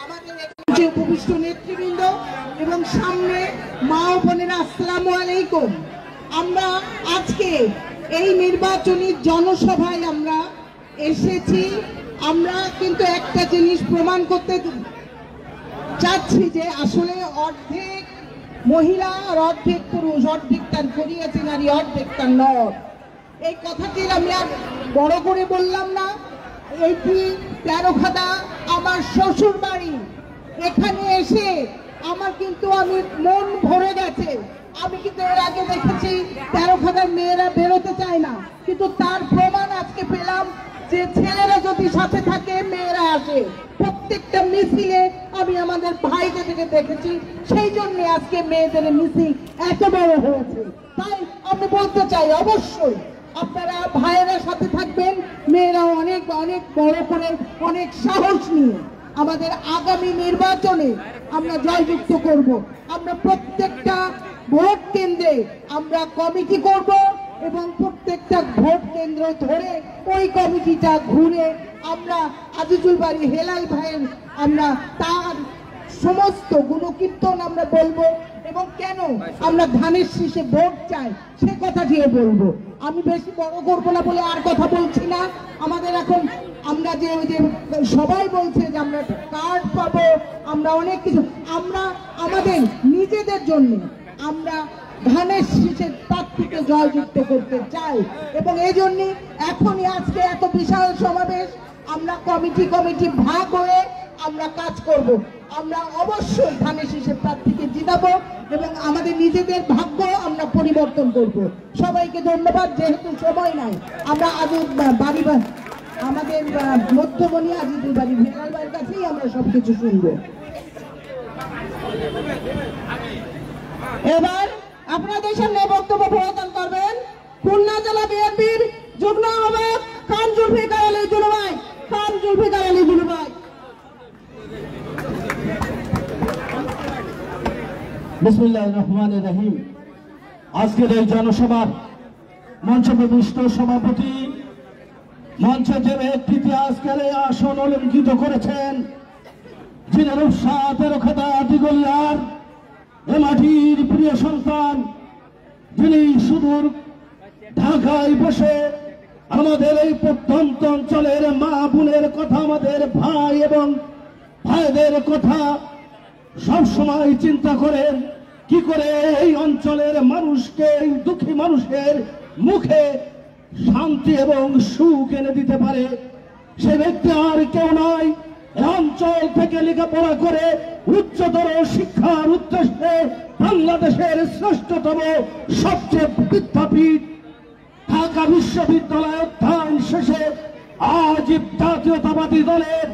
আমাদের যে উপবিষ্ট নেতৃবৃন্দ এবং সামনে মা ও বোনেরা, আসসালামু আলাইকুম। আমরা আজকে এই নির্বাচনী জনসভায় আমরা এসেছি। আমরা কিন্তু একটা জিনিস প্রমাণ করতে চাচ্ছি যে আসলে অর্ধেক মহিলা আর অর্ধেক পুরুষ, অর্ধেক তার করিয়াছে নারী, অর্ধেক তার নর। এই কথাটির আমি আর বড় করে বললাম না। এইটি তেরোখাদা আমার শ্বশুর বাড়ি। এখানে এসে আমার কিন্তু আমি মন ভরে গেছে। আমি কিন্তু এর আগে দেখেছি তেরোখাদার মেয়েরা বেরোতে চায় না, কিন্তু তার প্রমাণ আজকে পেলাম যে ছেলেরা যদি সাথে থাকে মেয়েরা আসে। প্রত্যেকটা মিছিলে আমি আমাদের ভাইদেরকে দেখেছি, সেই জন্য আজকে মেয়েদের মিছিল এত বড় হয়েছে। তাই আমি বলতে চাই, অবশ্যই আপনারা ভাইয়েরা সাথে থাকবেন, মেয়েরা অনেক অনেক বড় করে অনেক সাহস নিয়ে আমাদের আগামী নির্বাচনে আমরা জয়যুক্ত করব। আমরা প্রত্যেকটা ভোট কেন্দ্রে আমরা কমিটি করব এবং প্রত্যেকটা ভোট কেন্দ্র ধরে ওই কমিটিটা ঘুরে আমরা আজিজুল বাড়ি হেলাল ভাইয়ের আমরা তার সমস্ত গুণকীর্তন আমরা বলবো এবং কেন আমরা ধানের শীষে ভোট চাই সে কথাটিও বলবো। আমি বেশি বড় করবো না বলে আর কথা বলছি না। আমাদের এখন আমরা যে ওই যে সবাই বলছে যে আমরা কার্ড পাবো, আমরা অনেক কিছু, আমরা আমাদের নিজেদের জন্য আমরা ধানের শীষের প্রার্থীকে জয়যুক্ত করতে চাই এবং এই জন্যই এখনই আজকে এত বিশাল সমাবেশ। আমরা কমিটি ভাগ হয়ে আমরা কাজ করব। আমরা অবশ্যই ধানের শীষের প্রার্থীকে জিতাবো এবং আমাদের নিজেদের ভাগ্য আমরা পরিবর্তন করব। সবাইকে ধন্যবাদ। যেহেতু সময় নাই, আমরা বাড়ি আমাদের মধ্যমণি আজিজুল বাড়ি হেলাল ভাইয়ের কাছেই আমরা সবকিছু শুনবো। এবার আপনাদের সামনে বক্তব্য প্রদান করবেন খুলনা জেলা বিএনপির যুগ্ম আহ্বায়ক খান জুলফিকার আলী জুলু ভাই। খান জুলফিকার আলী জুলু ভাই। বিসমিল্লাহির রহমানির রহিম। আজকের এই জনসভার মঞ্চপ্রবিষ্ট সভাপতি, মঞ্চে যে ব্যক্তিটি আজকের এই আসন অলঙ্কিত করেছেন, যিনি রূপসা তেরোখাদা দিগলিয়ার এ মাটির প্রিয় সন্তান, যিনি সুদূর ঢাকায় বসে আমাদের এই প্রত্যন্ত অঞ্চলের মা বোনের কথা, আমাদের ভাই এবং ভাইদের কথা সবসময় চিন্তা করেন কি করে এই অঞ্চলের মানুষকে, এই দুঃখী মানুষের মুখে শান্তি এবং সুখ এনে দিতে পারে। সে ব্যক্তি আর কেউ নয়, অঞ্চল থেকে লেখাপড়া করে উচ্চতর শিক্ষার উদ্দেশ্যে বাংলাদেশের শ্রেষ্ঠতম সবচেয়ে বিদ্যাপীঠ ঢাকা বিশ্ববিদ্যালয় অধ্যয়ন শেষে আজ জাতীয়তাবাদী দলের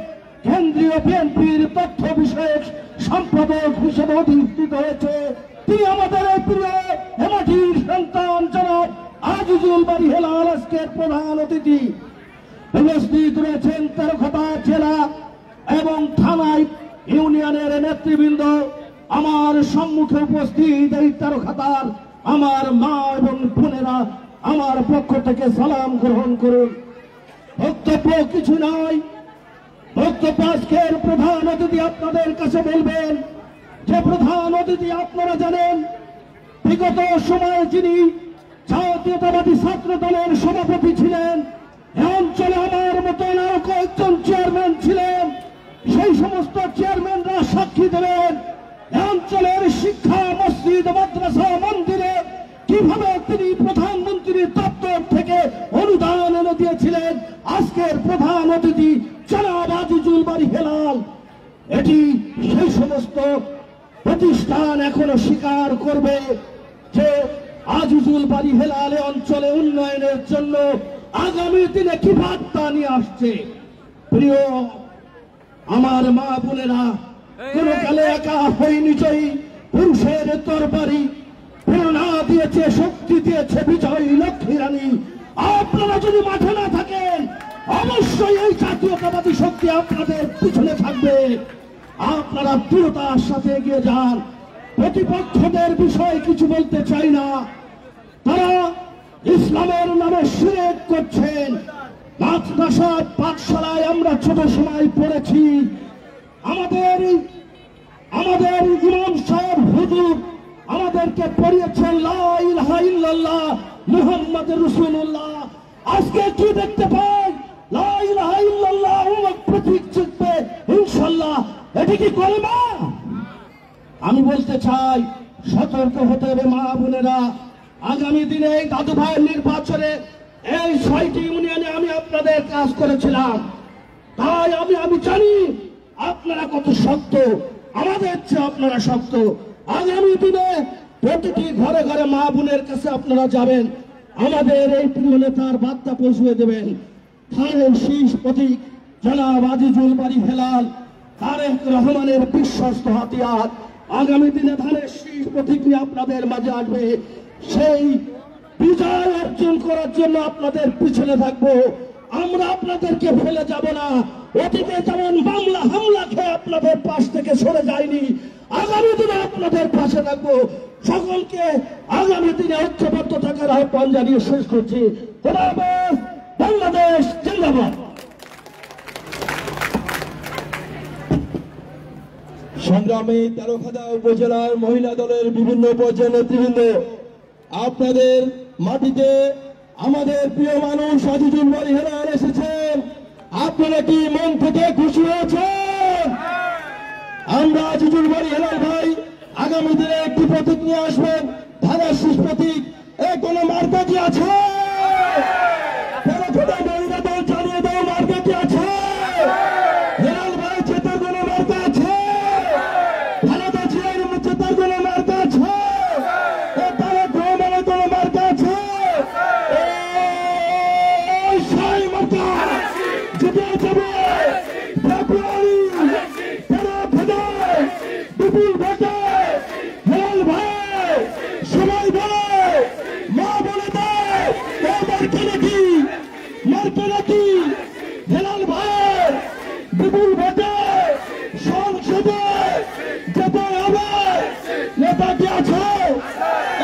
কেন্দ্রীয় বিএনপির তথ্য বিষয়ক সম্পাদক হিসেবে অধিষ্ঠিত হয়েছে। তিনি আমাদের প্রিয় হেমাটির সন্তান জনাব আজিজুল বাড়ি হেলাল আজকের প্রধান অতিথি। উপস্থিত রয়েছেন তেরোখাদা জেলা এবং থানায় ইউনিয়নের নেতৃবৃন্দ। আমার সম্মুখে উপস্থিত এই তেরোখাদার আমার মা এবং বোনেরা, আমার পক্ষ থেকে সালাম গ্রহণ করুন। বক্তব্য কিছু নয়, বক্তব্য আজকের প্রধান অতিথি আপনাদের কাছে বলবেন। যে প্রধান অতিথি আপনারা জানেন, বিগত সময়ে যিনি জাতীয়তাবাদী ছাত্র দলের সভাপতি ছিলেন, এ অঞ্চলে আমার মতন আরো কয়েকজন চেয়ারম্যান ছিলেন। সেই সমস্ত চেয়ারম্যানরা সাক্ষী দেবেন এ অঞ্চলের শিক্ষা, মসজিদ, মাদ্রাসা, মন্দিরে কিভাবে তিনি প্রধানমন্ত্রীর দপ্তর থেকে অনুদান এনে দিয়েছিলেন। আজকের প্রধান অতিথি জনাব আজিজুল বাড়ি হেলাল। এটি সেই সমস্ত প্রতিষ্ঠান এখনো স্বীকার করবে যে আজিজুল বাড়ি হেলাল অঞ্চলে উন্নয়নের জন্য আগামী দিনে কি বার্তা নিয়ে আসছে। প্রিয় আমার মা বোনেরা, কোন কালে একা হয়নি জয়ী, পুরুষের তরবারি প্রেরণা দিয়েছে, শক্তি দিয়েছে বিজয়ী লক্ষ্মী রানী। আপনারা যদি মাঠে না থাকেন, অবশ্যই এই জাতীয়তাবাদী শক্তি আপনাদের পিছনে থাকবে। আপনারা দৃঢ়তার সাথে এগিয়ে যান। প্রতিপক্ষদের বিষয়ে কিছু বলতে চাই না, তারা ইসলামের নামে শিরক করছেন। মাদ্রাসা পাঠশালায় আমরা ছোট সময় পড়েছি, আমাদের ইমাম সাহেব হুজুর আমাদেরকে পড়িয়েছেন লা ইলাহা ইল্লাল্লাহ মুহাম্মাদুর রাসূলুল্লাহ। আজকে কি দেখতে পাই? লা ইলাহা ইল্লাল্লাহ প্রতীক চিনতে ইনশাআল্লাহ। এটি কি কলমা? আমি বলতে চাই, সতর্ক হতে হবে মা বোনেরা। আগামী দিনে এই দাদু ভাইয়ের নির্বাচনে এই 6টি ইউনিয়নে আমি আপনাদের কাজ করেছিলাম, তাই আমি জানি আপনারা কত শক্ত, আমাদের চেয়ে আপনারা শক্ত। আগামী দিনে প্রতিটি ঘরে ঘরে মা বোনের কাছে আপনারা যাবেন, আমাদের এই প্রিয় নেতার বার্তা পৌঁছে দেবেন। ধানের শীষ প্রতীক জনাব আজিজুল বাড়ি হেলাল তারেক রহমানের বিশ্বস্ত হাতিয়ার। আগামী দিনে ধানের শীষ প্রতীক নিয়ে আপনাদের মাঝে আসবে। সেই বিজয় অর্জন করার জন্য আপনাদের পিছনে থাকবো, আমরা আপনাদেরকে ফেলে যাব না। অতীতে যেমন মামলা হামলা খেয়ে আপনাদের পাশ থেকে সরে যায়নি, আগামী দিনে আপনাদের পাশে থাকবো। সকলকে আগামী দিনে ঐক্যবদ্ধ থাকার আহ্বান জানিয়ে শেষ করছি। খোদা হাফেজ। বাংলাদেশ জিন্দাবাদ। সংগ্রামী তেরোখাদা উপজেলার মহিলা দলের বিভিন্ন পর্যায়ের নেতৃবৃন্দ, আপনাদের মাটিতে আমাদের প্রিয় মানুষ আজিজুল বাড়ি হেলাল এসেছেন। আপনারা কি মন থেকে খুশি হয়েছেন? আমরা আজিজুল বাড়ি হেলাল ভাই আগামী দিনে একটি প্রতীক নিয়ে আসবেন, ধানের শীষ প্রতীক। এ কোনো মার্কা কি আছে? তেরোখাদা মহিলা দল জানিয়ে দেওয়া মার্কা কি আছে? হেলাল ভাই চেতার কোনো মার্কা আছে? খালেদা জিয়ার চেতার কোনো মার্কা আছে? তারেক রহমানের কোনো মার্কা আছে? সেই মার্কা জিতে যাবে ফেব্রুয়ারি 13 বিপুল ভোটে। হেলাল ভাই সবাই বলে, মা বলে দেয় মার্কা নাকি, মার্কা নাকি হেলাল ভাই বিপুল ভোটে সংসদে যেতে হবে। নেতা কি আছে?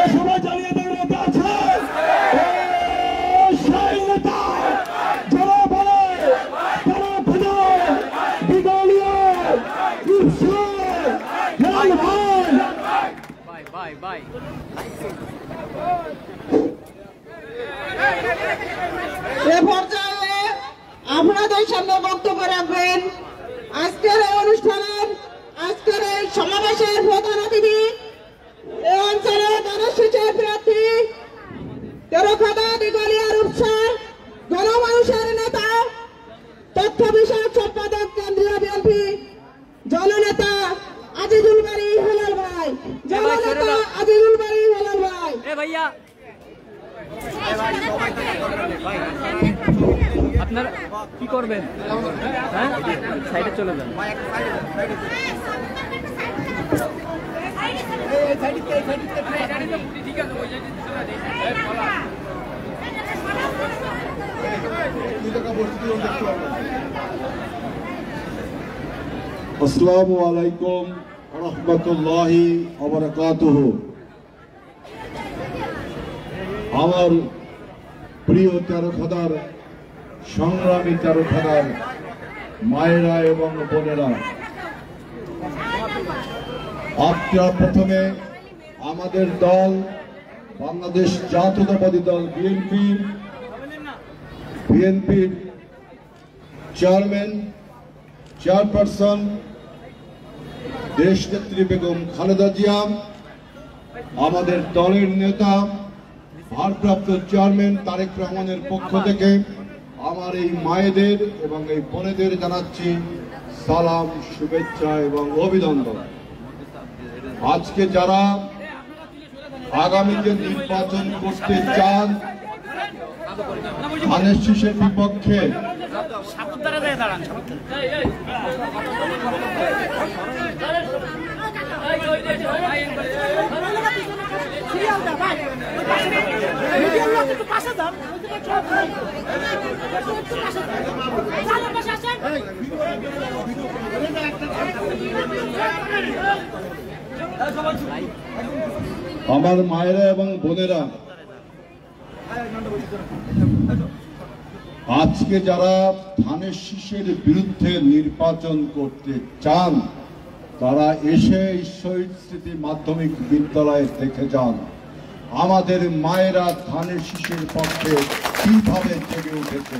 এ সবাই জানিয়ে দেয় নেতা আছে। সেই নেতা যারা বলে তারা খুদা বিদলীয় হেলাল ভাই এ পর্যায়ে আপনাদের সামনে বক্তব্য রাখবেন আজকের এই অনুষ্ঠানের, আজকের এই সমাবেশের প্রধান অতিথি, এই অঞ্চলের ধানের শীষের প্রার্থী, তেরোখাদা দিগলিয়ার উপসার গণমানুষের নেতা, তথ্য বিষয়ক সম্পাদক কেন্দ্রীয় বিএনপি, জননেতা আজিজুল বাড়ি হেলাল ভাই। জননেতা আজিজুল বাড়ি হেলাল ভাই। আপনারা কি করবেন? হ্যাঁ, সাইডে চলে যান। আসসালামু আলাইকুম ওয়া রাহমাতুল্লাহি ওয়া বারাকাতুহু। আমার প্রিয় তেরোখাদার সংগ্রামী তেরোখাদার মায়েরা এবং বোনেরা, আপনারা প্রথমে আমাদের দল বাংলাদেশ জাতীয়তাবাদী দল বিএনপির চেয়ারপারসন দেশনেত্রী বেগম খালেদা জিয়া, আমাদের দলের নেতা ভারপ্রাপ্ত চেয়ারম্যান তারেক রহমানের পক্ষ থেকে আমার এই মায়েদের এবং এই বোনেদের জানাচ্ছি সালাম, শুভেচ্ছা এবং অভিনন্দন। আজকে যারা আগামীতে নির্বাচন করতে চান ধানের শীষের বিপক্ষে, আমার মায়েরা এবং বোনেরা, আজকে যারা ধানের শীষের বিরুদ্ধে নির্বাচন করতে চান তারা এসে শহীদ স্মৃতি মাধ্যমিক বিদ্যালয়ে দেখে যান আমাদের মায়েরা ধানের শীষের পক্ষে কিভাবে জেগে উঠেছে।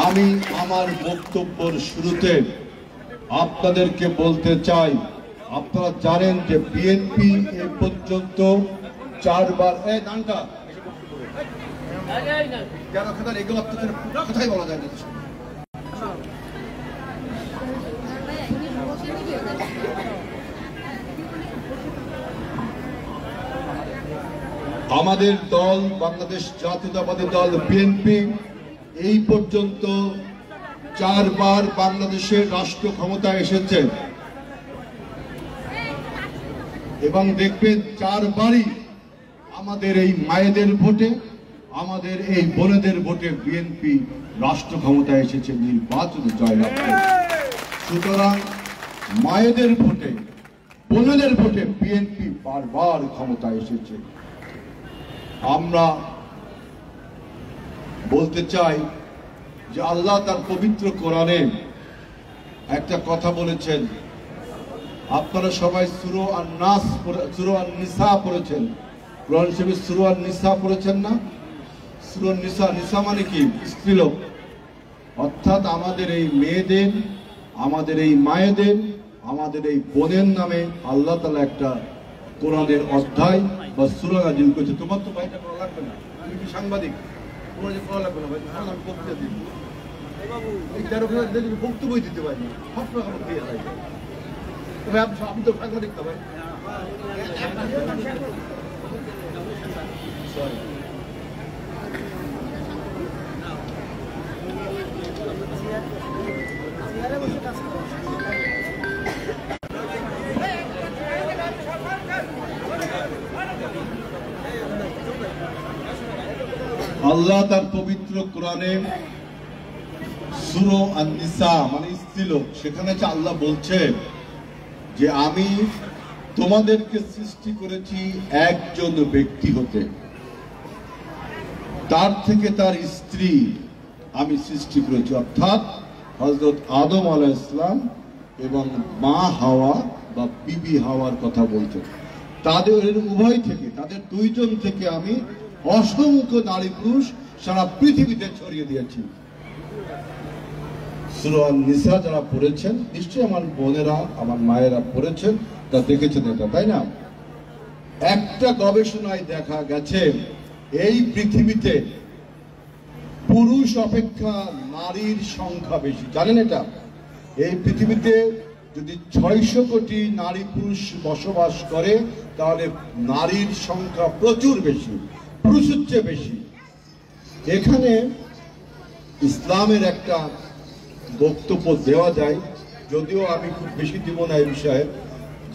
আমি আমার বক্তব্যের শুরুতে আপনাদেরকে বলতে চাই, আপনারা জানেন যে বিএনপি এ পর্যন্ত 4 বার কোথায় বলা যায় না, আমাদের দল বাংলাদেশ জাতীয়তাবাদী দল বিএনপি এই পর্যন্ত 4 বার বাংলাদেশের রাষ্ট্র ক্ষমতায় এসেছে এবং দেখবেন 4 বারই আমাদের এই মায়েদের ভোটে, আমাদের এই বোনেদের ভোটে বিএনপি রাষ্ট্র ক্ষমতায় এসেছে, নির্বাচনে জয়লাভ করেছে। সুতরাং মায়েদের ভোটে, বোনেদের ভোটে বিএনপি বারবার ক্ষমতায় এসেছে। আমরা বলতে চাই যে আল্লাহ তার পবিত্র কোরআনে একটা কথা বলেছেন, আপনারা সবাই সূরা আন-নিসা পড়েছেন, কোরআন শরীফে সূরা আন-নিসা পড়েছেন না? সূরা নিসা, নিসা মানে কি? স্ত্রীলোক। অর্থাৎ আমাদের এই মেয়েদের, আমাদের এই মায়েদের, আমাদের এই বোনের নামে আল্লাহ তাআলা একটা কোরআনের অধ্যায় বা সূরা নাযিল করেছে। তোমার তো ভাইটা পড়া লাগবে না, তুমি কি সাংবাদিক, তোমার যে পড়া লাগবে না ভাই, আমি বক্তৃতা দিই, এই 13 দিন বক্তব্য দিতে পারি না, সব রকম দিয়ে হয়। তবে আপনি তো সাংবাদিক তো ভাই। আল্লাহ তার পবিত্র কোরআনে সূরা আন-নিসা মানে স্ত্রীলোক, সেখানে আল্লাহ বলছে যে আমি তোমাদেরকে সৃষ্টি করেছি একজন ব্যক্তি হতে, তার থেকে তার স্ত্রী আমি সৃষ্টি করেছি, অর্থাৎ হযরত আদম আলাইহিস সালাম এবং মা হাওয়া বা বিবি হাওয়ার কথা বলছেন। তাদের উভয় থেকে, তাদের দুইজন থেকে আমি অসংখ্য নারী পুরুষ সারা পৃথিবীতে ছড়িয়ে দিয়েছি। সূরা আন-নিসা যারা পড়েছেন, নিশ্চয়ই আমার বোনেরা, আমার মায়েরা পড়েছেন, তা দেখেছেন এটা, তাই না? একটা গবেষণায় দেখা গেছে এই পৃথিবীতে পুরুষ অপেক্ষা নারীর সংখ্যা বেশি। জানেন এটা? এই পৃথিবীতে যদি 600 কোটি নারী পুরুষ বসবাস করে তাহলে নারীর সংখ্যা প্রচুর বেশি, পুরুষের চেয়ে বেশি। এখানে ইসলামের একটা বক্তব্য দেওয়া যায়, যদিও আমি খুব বেশি দিব না এই বিষয়ে,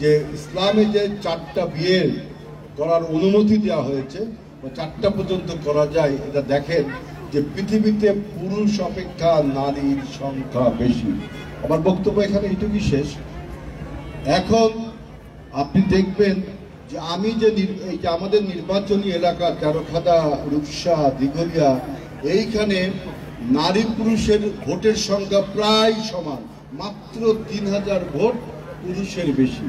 যে ইসলামে যে 4টা বিয়ে করার অনুমতি দেওয়া হয়েছে বা 4টা পর্যন্ত করা যায়, এটা দেখেন যে পৃথিবীতে পুরুষ অপেক্ষা নারীর সংখ্যা বেশি। আমার বক্তব্য এখানে এইটুকুই শেষ। এখন আপনি দেখবেন যে আমি যে এই যে আমাদের নির্বাচনী এলাকা তেরোখাদা, রূপসা, দিঘলিয়া, এইখানে নারী পুরুষের ভোটের সংখ্যা প্রায় সমান, মাত্র 3000 ভোট পুরুষের বেশি,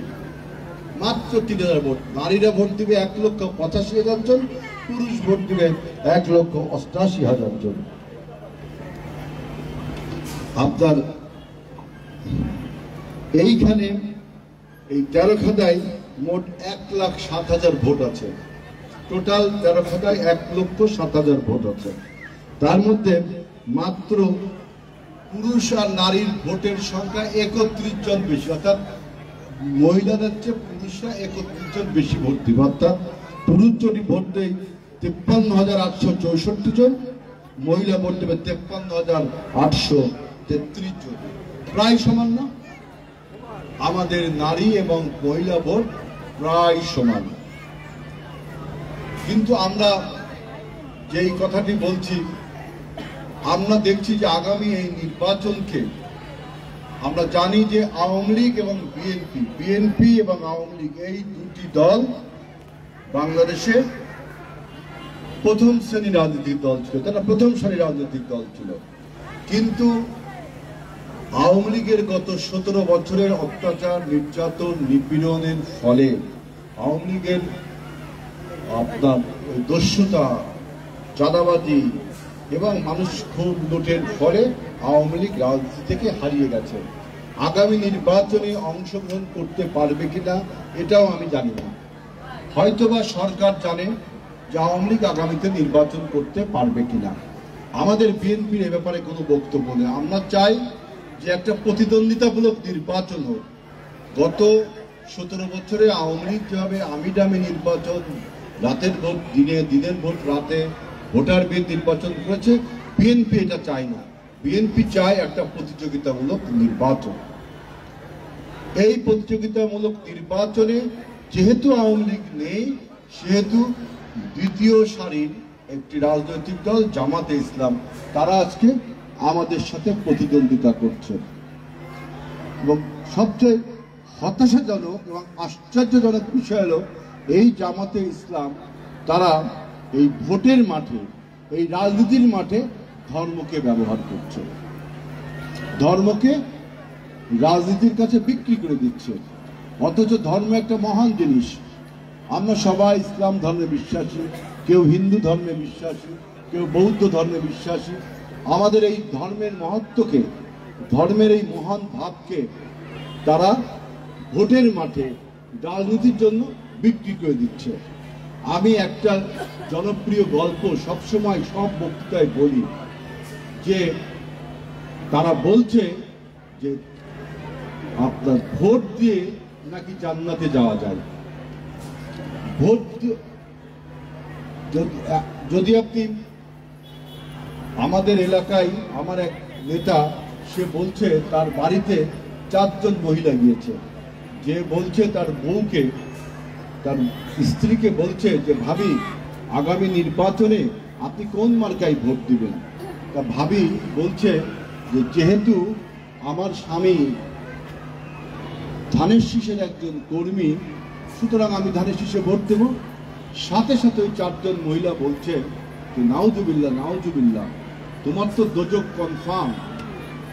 মাত্র 3000 ভোট। নারীরা ভোট দিবে 1,85,000 জন, পুরুষ ভোট দিবে 1,88,000 জন। আপনার এইখানে এই তেরোখাদায় মোট 1,07,000 ভোট আছে, টোটাল তেরোখাদায় 1,07,000 ভোট আছে। তার মধ্যে মাত্র পুরুষ আর নারীর ভোটের সংখ্যা 31 জন বেশি, অর্থাৎ মহিলাদের চেয়ে পুরুষরা 31 জন বেশি ভোট দিবে। অর্থাৎ পুরুষ যদি ভোট দেয় 53,864 জন, মহিলা ভোট দেবে 53,833 জন, প্রায় সমান না? আমাদের নারী এবং মহিলা ভোট প্রায় সমান। কিন্তু আমরা যেই কথাটি বলছি, আমরা দেখছি যে আগামী এই নির্বাচনকে আমরা জানি যে আওয়ামী লীগ এবং বিএনপি এবং আওয়ামী লীগ এই দুটি দল বাংলাদেশে প্রথম শ্রেণীর রাজনৈতিক দল ছিল, তারা প্রথম সারির রাজনৈতিক দল ছিল। কিন্তু আওয়ামী লীগের গত 17 বছরের অত্যাচার, নির্যাতন, নিপীড়নের ফলে আওয়ামী লীগের আপনার দস্যুতা, চাঁদাবাজি এবং মানুষ খুব লুটের ফলে আওয়ামী লীগ রাজনীতি থেকে হারিয়ে গেছে। আগামী নির্বাচনে অংশগ্রহণ করতে পারবে কিনা এটাও আমি জানি না। হয়তোবা সরকার জানে যে আওয়ামী লীগ আগামীতে নির্বাচন করতে পারবে কিনা। আমাদের বিএনপির এ ব্যাপারে কোনো বক্তব্য নেই। আমরা চাই যে একটা প্রতিদ্বন্দ্বিতামূলক নির্বাচন হোক। গত 17 বছরে আওয়ামী লীগ যেভাবে আমিডামি নির্বাচন, রাতের ভোট দিনে, দিনের ভোট রাতে, ভোটার ভেদ নির্বাচন করেছে, বিএনপি এটা চায় না। বিএনপি চায় একটা প্রতিযোগিতামূলক নির্বাচন। এই প্রতিযোগিতামূলক নির্বাচনে যেহেতু আওয়ামী লীগ নেই, সেহেতু দ্বিতীয় সারির একটি রাজনৈতিক দল জামাতে ইসলাম, তারা আজকে আমাদের সাথে প্রতিদ্বন্দ্বিতা করছে। এবং সবচেয়ে হতাশাজনক এবং আশ্চর্যজনক বিষয় হলো এই জামাতে ইসলাম তারা এই ভোটের মাঠে, এই রাজনীতির মাঠে ধর্মকে ব্যবহার করছে, ধর্মকে রাজনীতির কাছে বিক্রি করে দিচ্ছে। অথচ ধর্ম একটা মহান জিনিস। আমরা সবাই ইসলাম ধর্মে বিশ্বাসী, কেউ হিন্দু ধর্মে বিশ্বাসী, কেউ বৌদ্ধ ধর্মে বিশ্বাসী। আমাদের এই ধর্মের মহত্বকে, ধর্মের এই মহান ভাবকে তারা ভোটের মাঠে রাজনীতির জন্য বিক্রি করে দিচ্ছে। আমি একটা জনপ্রিয় গল্প সবসময় সব বক্তৃতায় বলি যে তারা বলছে যে আপনার ভোট দিয়ে নাকি জান্নাতে যাওয়া যায়। ভোট যদি আপনি, আমাদের এলাকায় আমার এক নেতা, সে বলছে তার বাড়িতে 4 জন মহিলা গিয়েছে, যে বলছে তার বউকে, তার স্ত্রীকে বলছে যে ভাবি আগামী নির্বাচনে আপনি কোন মার্কায় ভোট দিবেন। তা ভাবি বলছে যে যেহেতু আমার স্বামী ধানের শীষের একজন কর্মী, সুতরাং আমি ধানের শীষে ভোট দেব। সাথে সাথে ওই 4 জন মহিলা বলছে যে নাউজুবিল্লাহ নাউজুবিল্লাহ, তোমার তো দোজক কনফার্ম,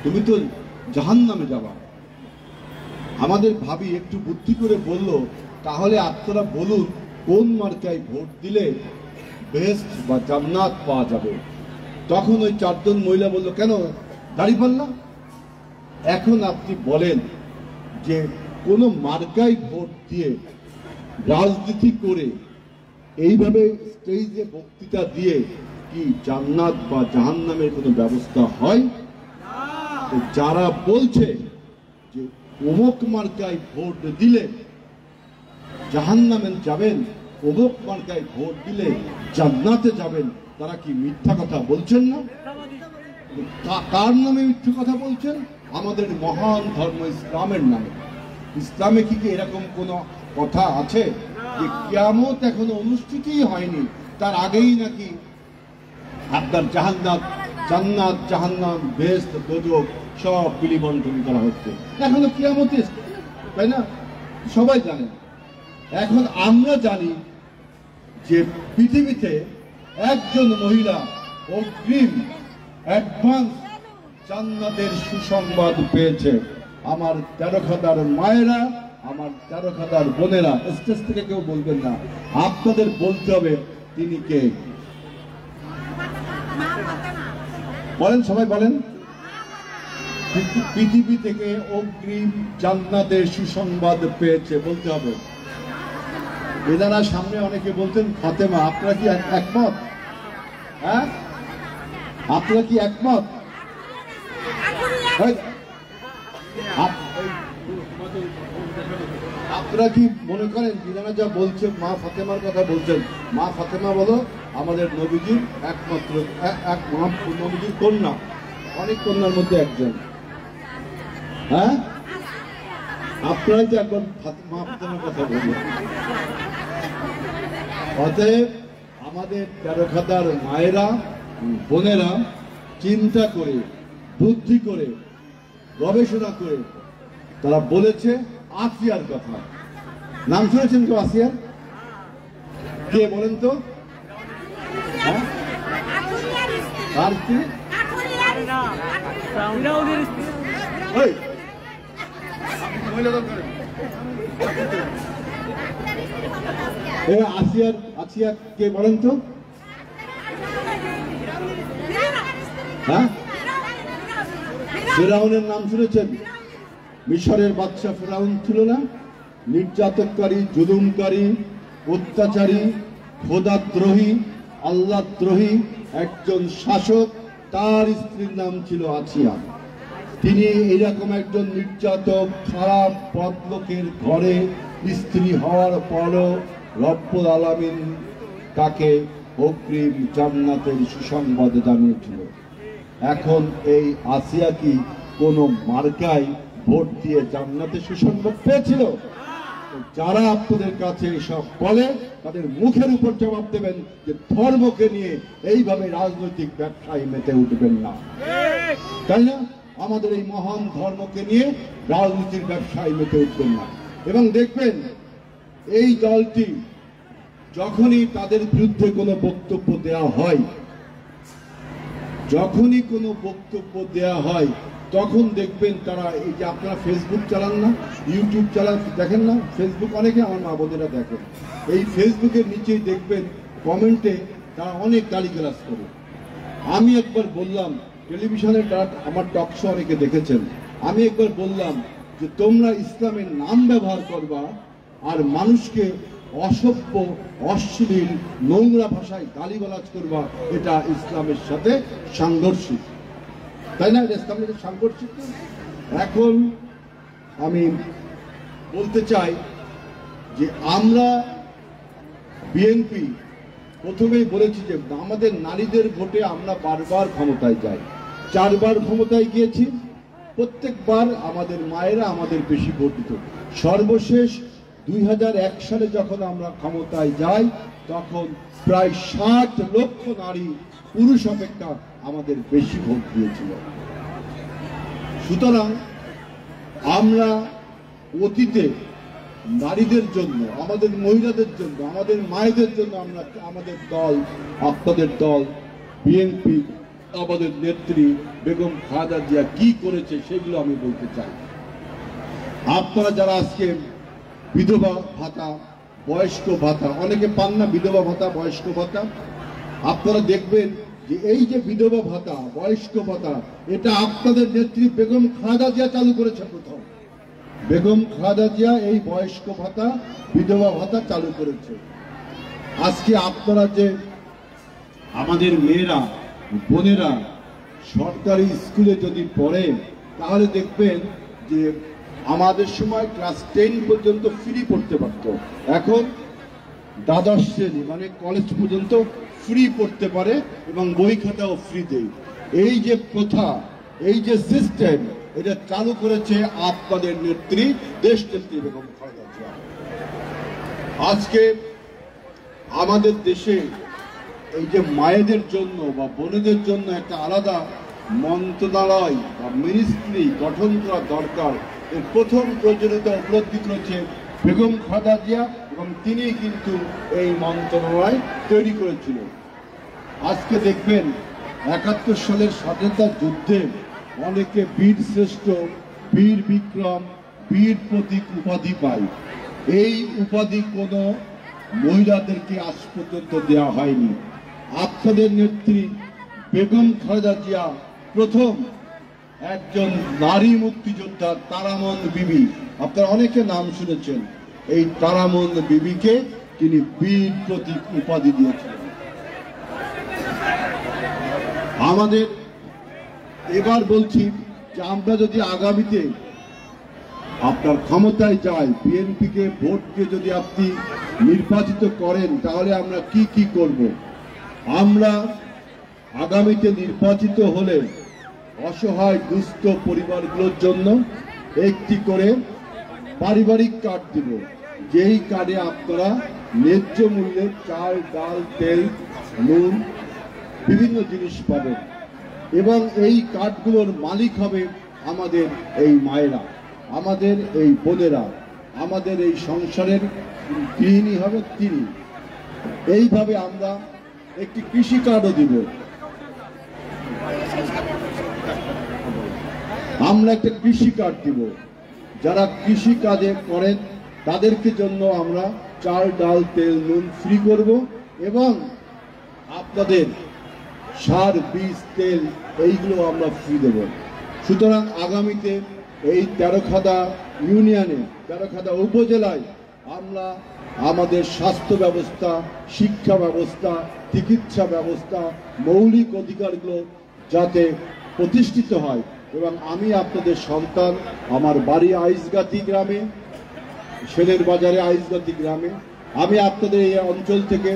তুমি তো জাহান্নামে যাবা। আমাদের ভাবি একটু বুদ্ধি করে বলল, তাহলে আপনারা বলুন কোন মার্কায় ভোট দিলে বেহেশত বা জান্নাত পাওয়া যাবে। তখন ওই 4 জন মহিলা বলল, কেন দাঁড়িপাল্লা? এখন আপনি বলেন যে কোন মার্কায় ভোট দিয়ে রাজনীতি করে এইভাবে স্টেজে বক্তৃতা দিয়ে কি জান্নাত বা জাহান্নামের কোনো ব্যবস্থা হয়? যারা বলছে যে অমুক মার্কায় ভোট দিলে জাহান্নামে যাবেন, অমুক মার্কায় ভোট দিলে জান্নাতে যাবেন, তারা কি মিথ্যা কথা বলছেন না? কার নামে মিথ্যা কথা বলছেন? আমাদের মহান ধর্ম ইসলামের নামে। ইসলামে কি এরকম কোন কথা আছে যে কিয়ামত এখনো অনুষ্ঠিতই হয়নি, তার আগেই নাকি আপনার জাহান্নাত, জান্নাত, জাহান্নাম, বেহেশত, দোজখ সব বিলিবন্টন করা হচ্ছে? এখনো কিয়ামত, তাই না? সবাই জানে। এখন আমরা জানি যে পৃথিবীতে একজন মহিলা অগ্রিম অ্যাডভান্স জান্নাতের সুসংবাদ পেয়েছে। আমার তেরোখাদার মায়েরা, আমার তেরোখাদার বোনেরা, স্টেজ থেকে কেউ বলবেন না, আপনাদের বলতে হবে তিনি কে। বলেন, সবাই বলেন। পৃথিবী থেকে অগ্রিম জান্নাতের সুসংবাদ পেয়েছে, বলতে হবে। এনারা সামনে অনেকে বলছেন ফাতেমা, আপনারা কি একমত? হ্যাঁ, আপনারা কি একমত? আপনারা কি মনে করেন যিনারা যা বলছেন মা ফাতেমার কথা বলছেন, মা ফাতেমা বলো আমাদের নবীজির একমাত্র এক নবীজির কন্যা, অনেক কন্যার মধ্যে একজন। হ্যাঁ, আপনারাই তো একবার মা ফাতেমার কথা বলবেন। অতএব আমাদের তেরোখাদার মায়েরা, বোনেরা চিন্তা করে, বুদ্ধি করে, গবেষণা করে তারা বলেছে আসিয়ার কথা। নাম শুনেছেন তো আসিয়ার? কে বলেন তো? হ্যাঁ? কার স্ত্রী? ফিরাউনের স্ত্রী। ওই, মহিলা করেন। আসিয়া কে বলেন তো? হ্যাঁ, ফেরাউনের নাম শুনেছেন? মিশরের বাদশা ফেরাউন ছিল না? নির্যাতনকারী, জুলুমকারী, অত্যাচারী, খোদাদ্রোহী, আল্লাহদ্রোহী একজন শাসক। তার স্ত্রীর নাম ছিল আসিয়া। তিনি এইরকম একজন নির্যাতক, খারাপ বদলোকের ঘরে স্ত্রী হওয়ার পরও রব্বুল আলামিন তাকে অগ্রিম জান্নাতের সুসংবাদ জানিয়েছিল। এখন এই আসিয়া কি কোনো মার্কায় ভোট দিয়ে জান্নাতের সুসংবাদ পেয়েছিল? যারা আপনাদের কাছে এসব বলে তাদের মুখের উপর জবাব দেবেন যে ধর্মকে নিয়ে এইভাবে রাজনৈতিক ব্যবসায় মেতে উঠবেন না, তাই না? আমাদের এই মহান ধর্মকে নিয়ে রাজনীতির ব্যবসায় মেতে উঠবেন না। এবং দেখবেন এই দলটি যখনই তাদের বিরুদ্ধে কোনো বক্তব্য দেয়া হয়, যখনই কোনো বক্তব্য দেয়া হয় তখন দেখবেন তারা, এই যে আপনারা ফেসবুক চালান না, ইউটিউব চালান, দেখেন না ফেসবুক, অনেকে আমার মা বোনেরা দেখেন, এই ফেসবুকের নিচেই দেখবেন কমেন্টে তারা অনেক গালিগালাজ করে। আমি একবার বললাম, টেলিভিশনে আমার টক শো অনেকে দেখেছেন, আমি একবার বললাম যে তোমরা ইসলামের নাম ব্যবহার করবা আর মানুষকে অসভ্য, অশ্লীল, নোংরা ভাষায় গালিগালাজ করবা, এটা ইসলামের সাথে সাংঘর্ষিক, তাই না? এটা ইসলামের সাথে সাংঘর্ষিক। এখন আমি বলতে চাই যে আমরা বিএনপি প্রথমেই বলেছি যে আমাদের নারীদের ভোটে আমরা বারবার ক্ষমতায় যাই, 4 বার ক্ষমতায় গিয়েছি, প্রত্যেকবার আমাদের মায়েরা আমাদের বেশি ভোট দিত। সর্বশেষ 2001 সালে যখন আমরা ক্ষমতায় যাই তখন প্রায় 60 লক্ষ নারী পুরুষ অপেক্ষা আমাদের বেশি ভোট দিয়েছিল। সুতরাং আমরা অতীতে নারীদের জন্য, আমাদের মহিলাদের জন্য, আমাদের মায়েদের জন্য আমরা আমাদের দল, আপনাদের দল বিএনপি, আমাদের নেত্রী বেগম খালেদা জিয়া কি করেছে সেগুলো আমি বলতে চাই। আপনারা যারা আজকে বিধবা ভাতা, বয়স্ক ভাতা, অনেকে পান না বিধবা ভাতা, বয়স্ক ভাতা, আপনারা দেখবেন যে এই যে বিধবা ভাতা, বয়স্ক ভাতা, এটা আপনাদের নেত্রী বেগম খালেদা জিয়া চালু করেছে প্রথম। বেগম খালেদা জিয়া এই বয়স্ক ভাতা, বিধবা ভাতা চালু করেছে। আজকে আপনারা যে আমাদের মেয়েরা, বোনেরা সরকারি স্কুলে যদি পড়ে তাহলে দেখবেন যে আমাদের সময় ক্লাস 10 পর্যন্ত ফ্রি পড়তে পারত, এখন দ্বাদশ শ্রেণী মানে কলেজ পর্যন্ত ফ্রি পড়তে পারে এবং বই খাতাও ফ্রি দেয়। এই যে প্রথা, এই যে সিস্টেম, এটা চালু করেছে আপনাদের নেত্রী, দেশ নেত্রী বেগম খালেদা জিয়া। আজকে আমাদের দেশে এই যে মায়েদের জন্য বা বোনেদের জন্য একটা আলাদা মন্ত্রণালয় বা মিনিস্ট্রি গঠন করা দরকার, এর প্রথম প্রয়োজনীয়তা উপলব্ধি করেছে বেগম খালেদা জিয়া এবং তিনি কিন্তু এই মন্ত্রণালয় তৈরি করেছিল। আজকে দেখবেন 71 সালের স্বাধীনতা যুদ্ধে অনেকে বীর শ্রেষ্ঠ, বীর বিক্রম, বীর প্রতীক উপাধি পায়। এই উপাধি কোনো মহিলাদেরকে আজ পর্যন্ত দেওয়া হয়নি। আপনাদের নেত্রী বেগম খালেদা জিয়া প্রথম একজন নারী মুক্তিযোদ্ধা, তারামন বিবি, আপনারা অনেকে নাম শুনেছেন, এই তারামন বিবিকে তিনি বীর প্রতীক উপাধি দিয়েছিলেন। আমাদের এবার বলছি যে আমরা যদি আগামীতে আপনার ক্ষমতায় যাই, বিএনপিকে ভোট দিয়ে যদি আপনি নির্বাচিত করেন তাহলে আমরা কি কি করব। আমরা আগামীতে নির্বাচিত হলে অসহায় দুস্থ পরিবারগুলোর জন্য একটি করে পারিবারিক কার্ড দিব, যেই কার্ডে আপনারা ন্যায্য মূল্যে চাল, ডাল, তেল, নুন, বিভিন্ন জিনিস পাবেন এবং এই কার্ডগুলোর মালিক হবে আমাদের এই মায়েরা, আমাদের এই বোনেরা, আমাদের এই সংসারের গৃহিণী হবে তিনি। এইভাবে আমরা একটি কৃষি কার্ডও দিব। আমরা একটা কৃষি কার্ড দিব, যারা কৃষি কাজে করেন তাদেরকে জন্য আমরা চাল ডাল তেল নুন ফ্রি করব এবং আপনাদের সার বীজ তেল এইগুলো আমরা ফ্রি দেব। সুতরাং আগামীতে এই তেরোখাদা ইউনিয়নে, তেরোখাদা উপজেলায় আমরা আমাদের স্বাস্থ্য ব্যবস্থা, শিক্ষা ব্যবস্থা, চিকিৎসা ব্যবস্থা, মৌলিক অধিকারগুলো যাতে প্রতিষ্ঠিত হয়। এবং আমি আপনাদের সন্তান, আমার বাড়ি আইসগাতি গ্রামে, শেলের বাজারে আইসগাতি গ্রামে। আমি আপনাদের এই অঞ্চল থেকে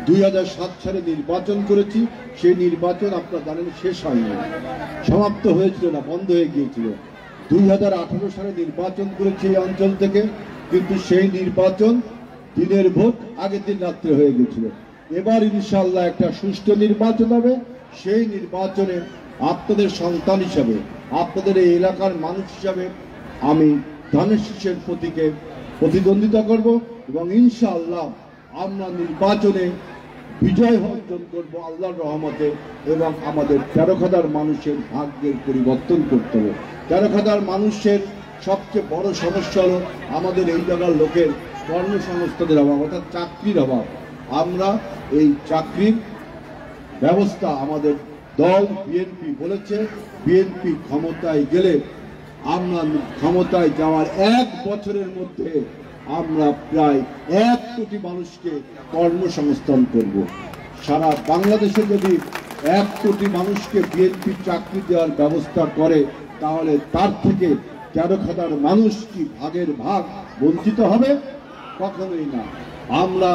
2007 সালে নির্বাচন করেছি। সেই নির্বাচন আপনারা জানেন শেষ হয়নি, সমাপ্ত হয়েছিল না, বন্ধ হয়ে গিয়েছিল। 2018 সালে নির্বাচন করেছি এই অঞ্চল থেকে, কিন্তু সেই নির্বাচন দিনের ভোট আগের দিন রাত্রে হয়ে গেছিল। এবার ইনশাআল্লাহ একটা সুষ্ঠু নির্বাচন হবে। সেই নির্বাচনে আপনাদের সন্তান হিসাবে, আপনাদের এই এলাকার মানুষ হিসাবে আমি ধানের শীষের প্রতীকে প্রতিদ্বন্দ্বিতা করব এবং ইনশাআল্লাহ আমরা নির্বাচনে বিজয় অর্জন করব আল্লাহর রহমতে। এবং আমাদের তেরোখাদার মানুষের ভাগ্যের পরিবর্তন করতে হবে। তেরোখাদার মানুষের সবচেয়ে বড় সমস্যা হলো আমাদের এই জায়গার লোকের কর্মসংস্থানের অভাব, অর্থাৎ চাকরির অভাব। আমরা এই চাকরির ব্যবস্থা, আমাদের দল বিএনপি বলেছে, বিএনপি ক্ষমতায় গেলে আমরা ক্ষমতায় যাওয়ার 1 বছরের মধ্যে আমরা প্রায় 1 কোটি মানুষকে কর্মসংস্থান করব। সারা বাংলাদেশে যদি 1 কোটি মানুষকে বিএনপি চাকরি দেওয়ার ব্যবস্থা করে, তাহলে তার থেকে তেরোখাদার মানুষ কি ভাগের ভাগ বঞ্চিত হবে? কখনোই না। আমরা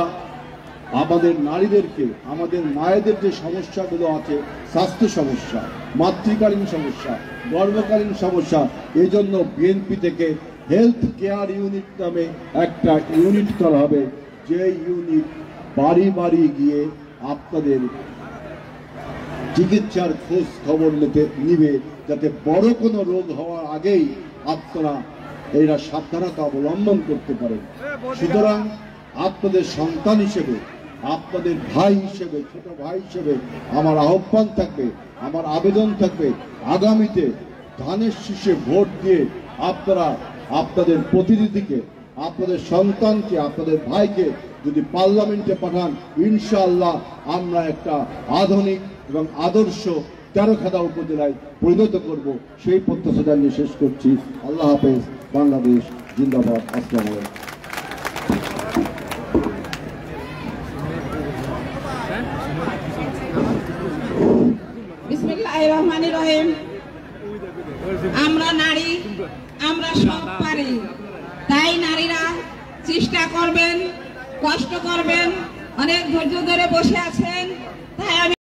আমাদের নারীদেরকে, আমাদের মায়েদের যে সমস্যাগুলো আছে, স্বাস্থ্য সমস্যা, মাতৃকালীন সমস্যা, গর্ভকালীন সমস্যা, এই জন্য বিএনপি থেকে হেলথ কেয়ার ইউনিট নামে একটা ইউনিট করা হবে, যে ইউনিট বাড়ি বাড়ি গিয়ে আপনাদের চিকিৎসার খোঁজ খবর নিবে, যাতে বড় কোনো রোগ হওয়ার আগেই আপনারা এরা সাবধানতা অবলম্বন করতে পারেন। সুতরাং আপনাদের সন্তান হিসেবে, আপনাদের ভাই হিসেবে, ছোট ভাই হিসেবে আমার আহ্বান থাকবে, আমার আবেদন থাকবে, আগামীতে ধানের শীষে ভোট দিয়ে আপনারা আপনাদের প্রতিনিধিকে, আপনাদের সন্তানকে, আপনাদের ভাইকে যদি পার্লামেন্টে পাঠান, ইনশাআল্লাহ আমরা একটা আধুনিক এবং আদর্শ তেরোখাদা উপজেলায় পরিণত করব। সেই প্রত্যাশা জানিয়ে শেষ করছি। আল্লাহ হাফেজ। বাংলাদেশ জিন্দাবাদ। আসসালামু আলাইকুম। বিসমিল্লাহির রহমানির রহিম। আমরা নারী, আমরা সব পারি। তাই নারীরা চেষ্টা করবেন, কষ্ট করবেন, অনেক ধৈর্য ধরে বসে আছেন। তাই আমি